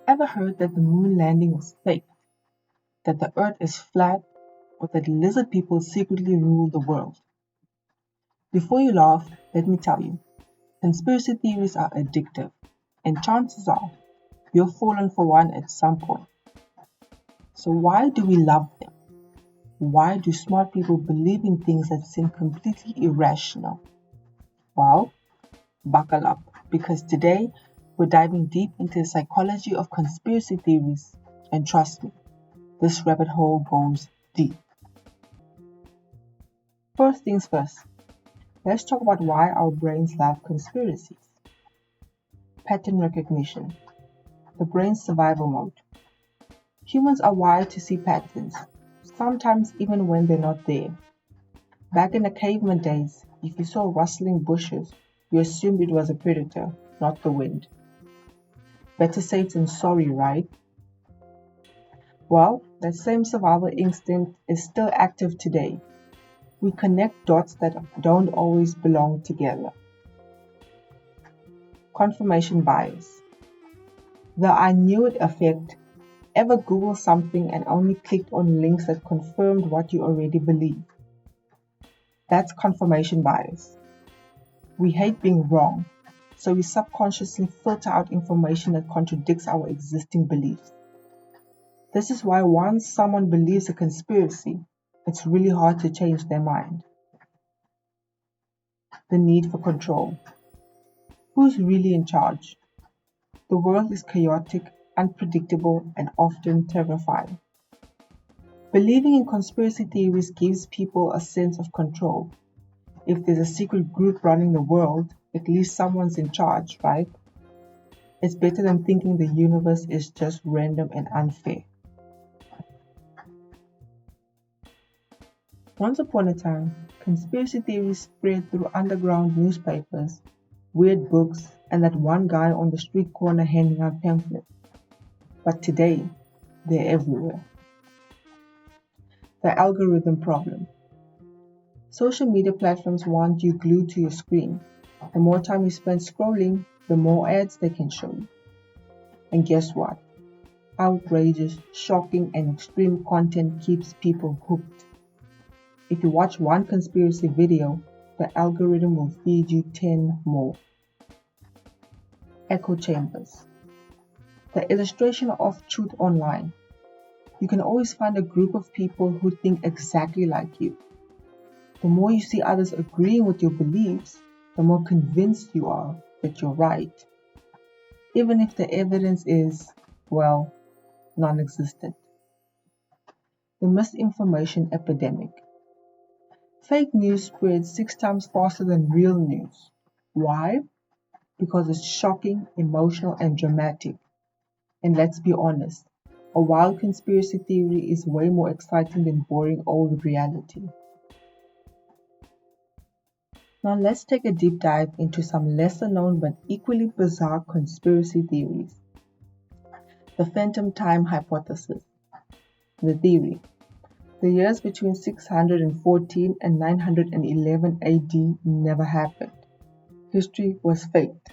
Ever heard that the moon landing was fake, that the earth is flat, or that lizard people secretly rule the world? Before you laugh, let me tell you, conspiracy theories are addictive, and chances are you've fallen for one at some point. So why do we love them? Why do smart people believe in things that seem completely irrational? Well, buckle up, because today we're diving deep into the psychology of conspiracy theories, and trust me, this rabbit hole goes deep. First things first, let's talk about why our brains love conspiracies. Pattern recognition, the brain's survival mode. Humans are wired to see patterns, sometimes even when they're not there. Back in the caveman days, if you saw rustling bushes, you assumed it was a predator, not the wind. Better safe than sorry, right? Well, that same survival instinct is still active today. We connect dots that don't always belong together. Confirmation bias. The I knew it effect. Ever Google something and only clicked on links that confirmed what you already believe? That's confirmation bias. We hate being wrong, so we subconsciously filter out information that contradicts our existing beliefs. This is why once someone believes a conspiracy, it's really hard to change their mind. The need for control. Who's really in charge? The world is chaotic, unpredictable, and often terrifying. Believing in conspiracy theories gives people a sense of control. If there's a secret group running the world, at least someone's in charge, right? It's better than thinking the universe is just random and unfair. Once upon a time, conspiracy theories spread through underground newspapers, weird books, and that one guy on the street corner handing out pamphlets. But today, they're everywhere. The algorithm problem. Social media platforms want you glued to your screen. The more time you spend scrolling, the more ads they can show you. And guess what? Outrageous, shocking, and extreme content keeps people hooked. If you watch one conspiracy video, the algorithm will feed you 10 more. Echo chambers. The illustration of truth online. You can always find a group of people who think exactly like you. The more you see others agreeing with your beliefs, the more convinced you are that you're right, even if the evidence is, well, non-existent. The misinformation epidemic. Fake news spreads 6 times faster than real news. Why? Because it's shocking, emotional, and dramatic. And let's be honest, a wild conspiracy theory is way more exciting than boring old reality. Now let's take a deep dive into some lesser known but equally bizarre conspiracy theories. The phantom time hypothesis. The theory. The years between 614 and 911 AD never happened. History was faked.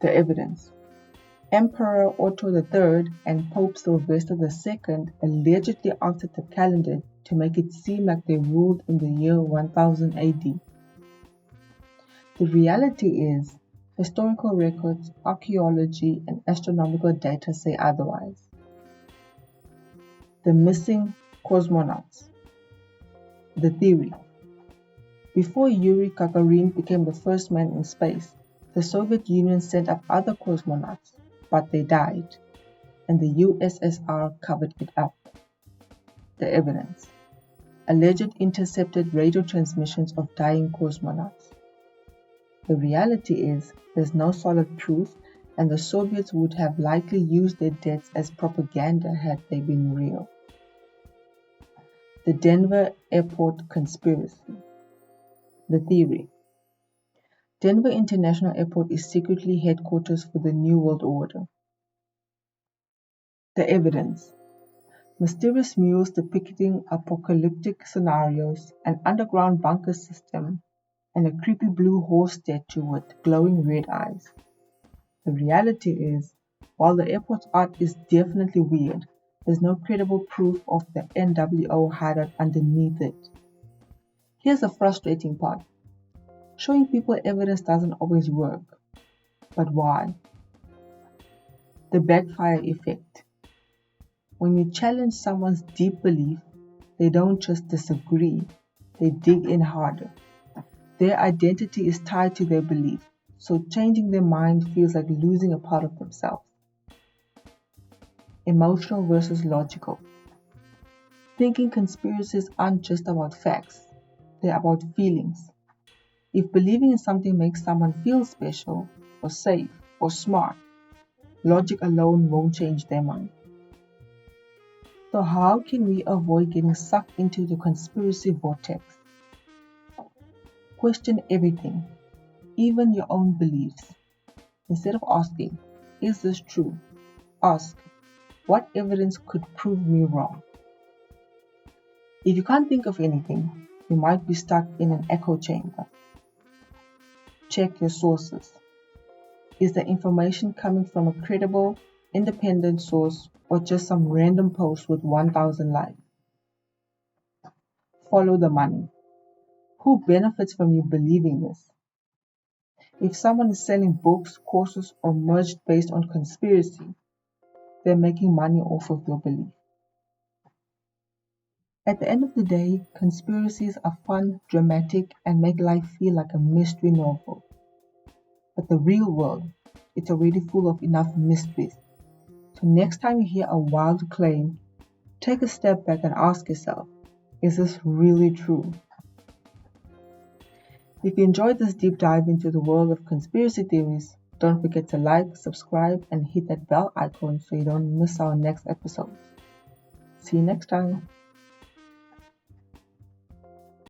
The evidence. Emperor Otto III and Pope Sylvester II allegedly altered the calendar to make it seem like they ruled in the year 1000 AD. The reality is, historical records, archaeology, and astronomical data say otherwise. The missing cosmonauts. The theory. Before Yuri Gagarin became the first man in space, the Soviet Union sent up other cosmonauts, but they died, and the USSR covered it up. The evidence. Alleged intercepted radio transmissions of dying cosmonauts. The reality is, there's no solid proof, and the Soviets would have likely used their deaths as propaganda had they been real. The Denver Airport Conspiracy. The theory. Denver International Airport is secretly headquarters for the New World Order. The evidence. Mysterious murals depicting apocalyptic scenarios, an underground bunker system, and a creepy blue horse statue with glowing red eyes. The reality is, While the airport's art is definitely weird, there's no credible proof of the NWO hideout underneath it. Here's the frustrating part. Showing people evidence doesn't always work. But why? The backfire effect. When you challenge someone's deep belief, they don't just disagree, they dig in harder. Their identity is tied to their belief, so changing their mind feels like losing a part of themselves. Emotional versus logical. Thinking conspiracies aren't just about facts, they're about feelings. If believing in something makes someone feel special, or safe, or smart, logic alone won't change their mind. So how can we avoid getting sucked into the conspiracy vortex? Question everything, even your own beliefs. Instead of asking, is this true? Ask, what evidence could prove me wrong? If you can't think of anything, you might be stuck in an echo chamber. Check your sources. Is the information coming from a credible, independent source or just some random post with 1,000 likes? Follow the money. Who benefits from you believing this? If someone is selling books, courses, or merch based on conspiracy, they're making money off of your belief. At the end of the day, conspiracies are fun, dramatic, and make life feel like a mystery novel. But the real world, it's already full of enough mysteries. So next time you hear a wild claim, take a step back and ask yourself, is this really true? If you enjoyed this deep dive into the world of conspiracy theories, don't forget to like, subscribe, and hit that bell icon so you don't miss our next episode. See you next time.